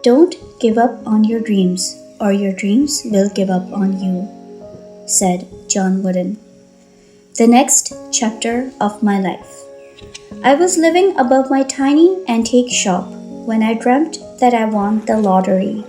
Don't give up on your dreams, or your dreams will give up on you, said John Wooden. The next chapter of my life. I was living above my tiny antique shop when I dreamt that I won the lottery.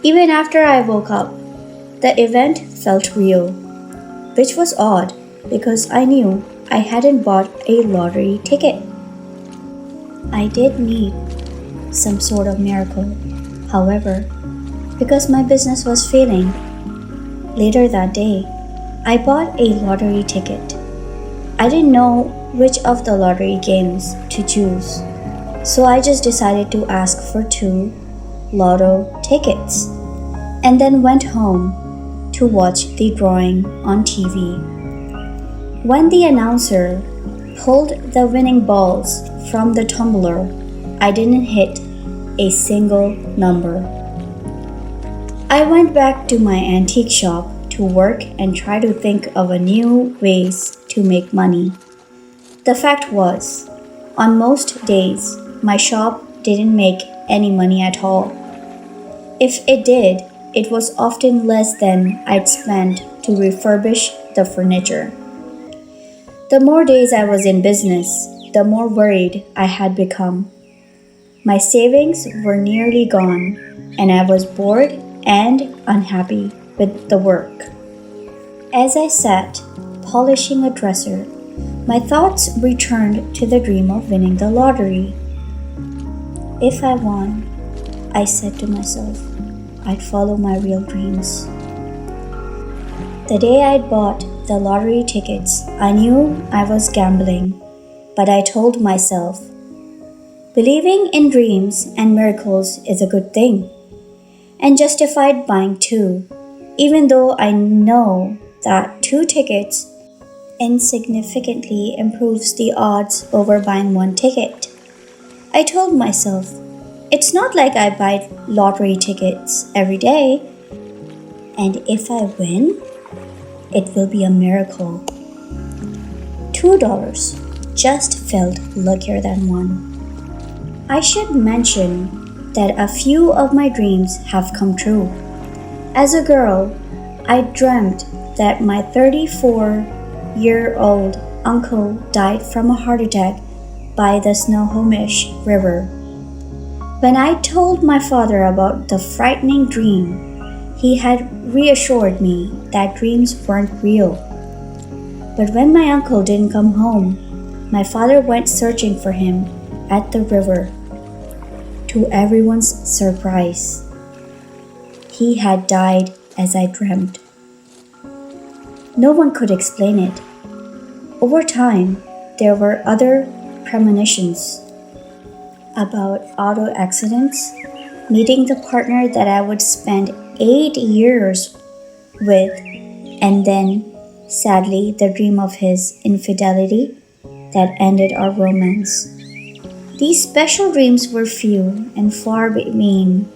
Even after I woke up, the event felt real, which was odd because I knew I hadn't bought a lottery ticket. I did need some sort of miracle, however, because my business was failing. Later that day, I bought a lottery ticket. I didn't know which of the lottery games to choose, so I just decided to ask for 2 lotto tickets and then went home to watch the drawing on TV. When the announcer pulled the winning balls from the tumbler, I didn't hit a single number. I went back to my antique shop to work and try to think of a new ways to make money. The fact was, on most days, my shop didn't make any money at all. If it did, it was often less than I'd spent to refurbish the furniture. The more days I was in business, the more worried I had become. My savings were nearly gone, and I was bored and unhappy with the work. As I sat polishing a dresser, my thoughts returned to the dream of winning the lottery. If I won, I said to myself, I'd follow my real dreams. The day I'd bought the lottery tickets, I knew I was gambling, but I told myself, believing in dreams and miracles is a good thing, and justified buying 2, even though I know that 2 tickets insignificantly improves the odds over buying 1 ticket. I told myself, it's not like I buy lottery tickets every day, and if I win, it will be a miracle. $2 just felt luckier than 1. I should mention that a few of my dreams have come true. As a girl, I dreamt that my 34-year-old uncle died from a heart attack by the Snohomish River. When I told my father about the frightening dream, he had reassured me that dreams weren't real. But when my uncle didn't come home, my father went searching for him at the river. To everyone's surprise, he had died as I dreamt. No one could explain it. Over time, there were other premonitions about auto accidents, meeting the partner that I would spend 8 years with, and then, sadly, the dream of his infidelity that ended our romance. These special dreams were few and far between,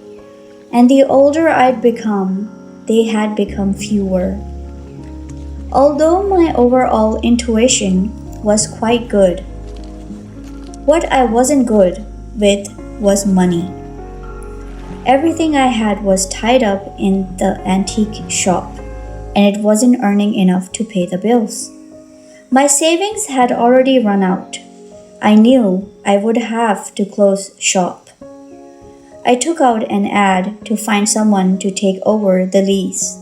and the older I'd become, they had become fewer. Although my overall intuition was quite good, what I wasn't good with was money. Everything I had was tied up in the antique shop, and it wasn't earning enough to pay the bills. My savings had already run out. I knew I would have to close shop. I took out an ad to find someone to take over the lease,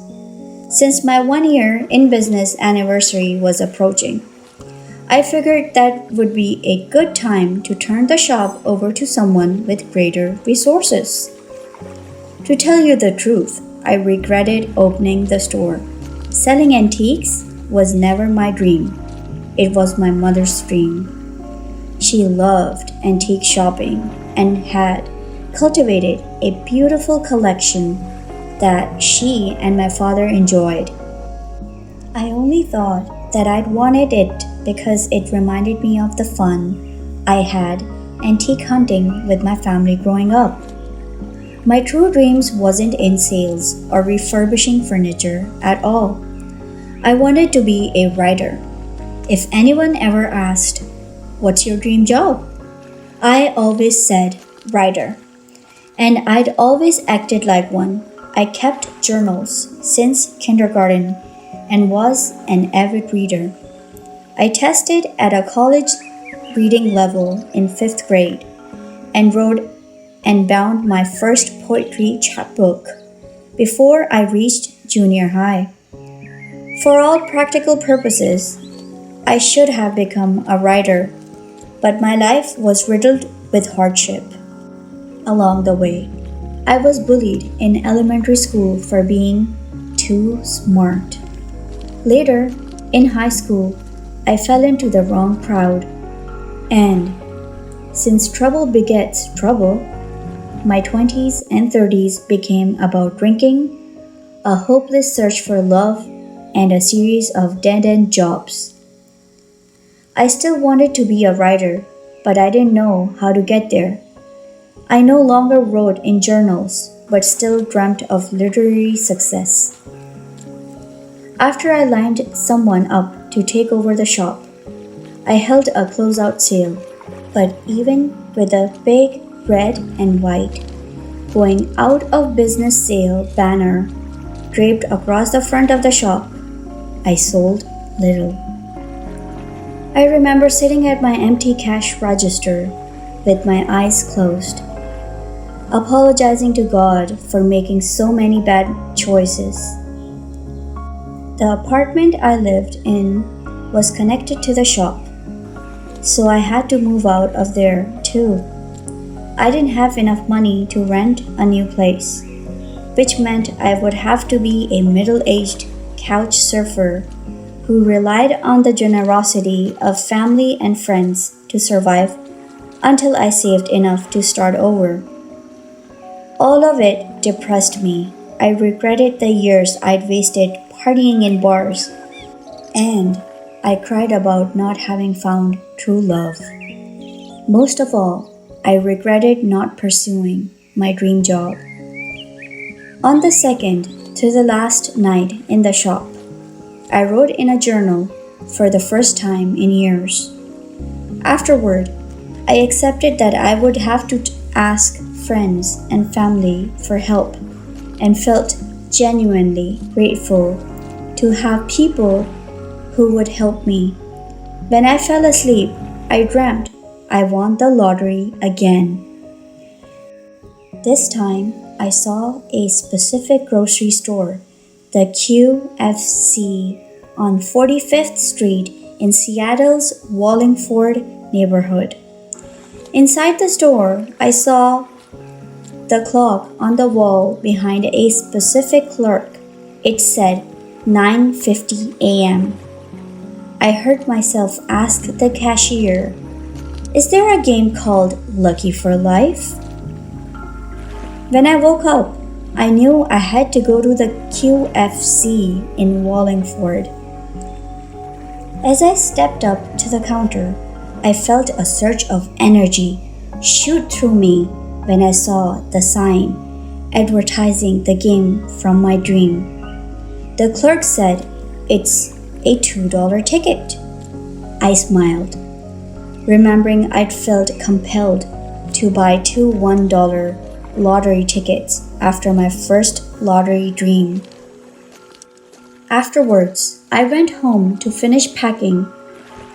since my 1-year in business anniversary was approaching. I figured that would be a good time to turn the shop over to someone with greater resources. To tell you the truth, I regretted opening the store. Selling antiques was never my dream. It was my mother's dream. She loved antique shopping and had cultivated a beautiful collection that she and my father enjoyed. I only thought that I'd wanted it because it reminded me of the fun I had antique hunting with my family growing up. My true dreams wasn't in sales or refurbishing furniture at all. I wanted to be a writer. If anyone ever asked, "What's your dream job?" I always said, writer. And I'd always acted like one. I kept journals since kindergarten and was an avid reader. I tested at a college reading level in 5th grade and wrote and bound my first poetry chapbook before I reached junior high. For all practical purposes, I should have become a writer, but my life was riddled with hardship. Along the way, I was bullied in elementary school for being too smart. Later, in high school, I fell into the wrong crowd, and since trouble begets trouble, my 20s and 30s became about drinking, a hopeless search for love, and a series of dead-end jobs. I still wanted to be a writer, but I didn't know how to get there. I no longer wrote in journals, but still dreamt of literary success. After I lined someone up to take over the shop, I held a closeout sale, but even with a big red and white going out of business sale banner draped across the front of the shop, I sold little. I remember sitting at my empty cash register with my eyes closed, apologizing to God for making so many bad choices. The apartment I lived in was connected to the shop, so I had to move out of there too. I didn't have enough money to rent a new place, which meant I would have to be a middle-aged couch surfer who relied on the generosity of family and friends to survive until I saved enough to start over. All of it depressed me. I regretted the years I'd wasted partying in bars, and I cried about not having found true love. Most of all, I regretted not pursuing my dream job. On the second to the last night in the shop, I wrote in a journal for the first time in years. Afterward, I accepted that I would have to ask friends and family for help and felt genuinely grateful to have people who would help me. When I fell asleep, I dreamt I won the lottery again. This time, I saw a specific grocery store, the QFC on 45th Street in Seattle's Wallingford neighborhood. Inside the store, I saw the clock on the wall behind a specific clerk. It said 9:50 a.m. I heard myself ask the cashier, "Is there a game called Lucky for Life?" When I woke up, I knew I had to go to the QFC in Wallingford. As I stepped up to the counter, I felt a surge of energy shoot through me when I saw the sign advertising the game from my dream. The clerk said, "It's a $2 ticket." I smiled, remembering I'd felt compelled to buy two $1 lottery tickets after my first lottery dream. Afterwards, I went home to finish packing.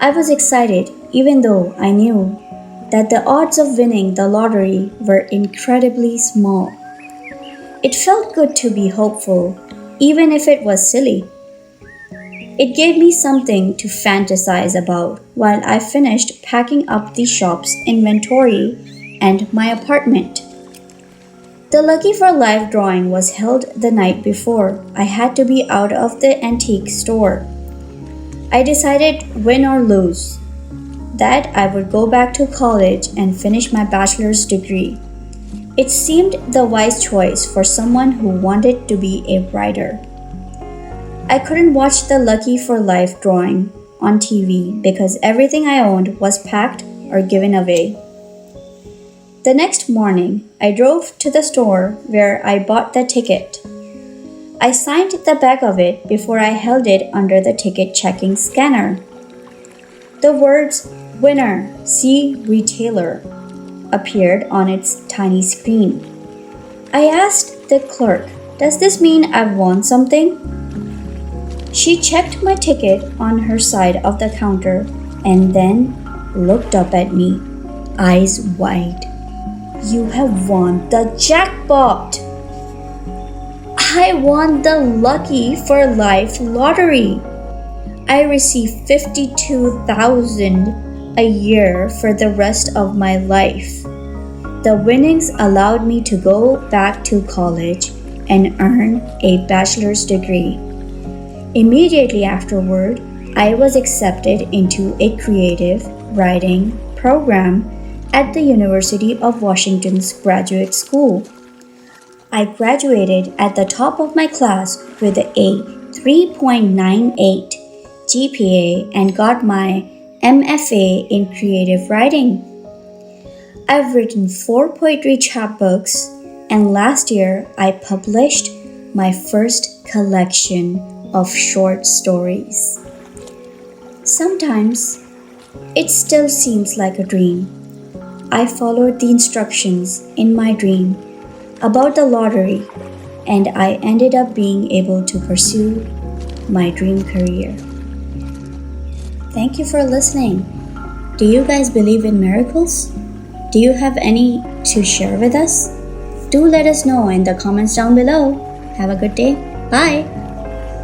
I was excited even though I knew that the odds of winning the lottery were incredibly small. It felt good to be hopeful, even if it was silly. It gave me something to fantasize about while I finished packing up the shop's inventory and my apartment. The Lucky for Life drawing was held the night before I had to be out of the antique store. I decided, win or lose, that I would go back to college and finish my bachelor's degree. It seemed the wise choice for someone who wanted to be a writer. I couldn't watch the Lucky for Life drawing on TV because everything I owned was packed or given away. The next morning, I drove to the store where I bought the ticket. I signed the back of it before I held it under the ticket checking scanner. The words "Winner, see retailer" appeared on its tiny screen. I asked the clerk, "Does this mean I've won something?" She checked my ticket on her side of the counter and then looked up at me, eyes wide. "You have won the jackpot!" I won the Lucky for Life lottery. I received 52,000 a year for the rest of my life. The winnings allowed me to go back to college and earn a bachelor's degree. Immediately afterward, I was accepted into a creative writing program at the University of Washington's Graduate School. I graduated at the top of my class with a 3.98 GPA and got my MFA in creative writing. I've written 4 poetry chapbooks, and last year I published my first collection of short stories. Sometimes it still seems like a dream. I followed the instructions in my dream about the lottery, and I ended up being able to pursue my dream career. Thank you for listening. Do you guys believe in miracles? Do you have any to share with us? Do let us know in the comments down below. Have a good day. Bye.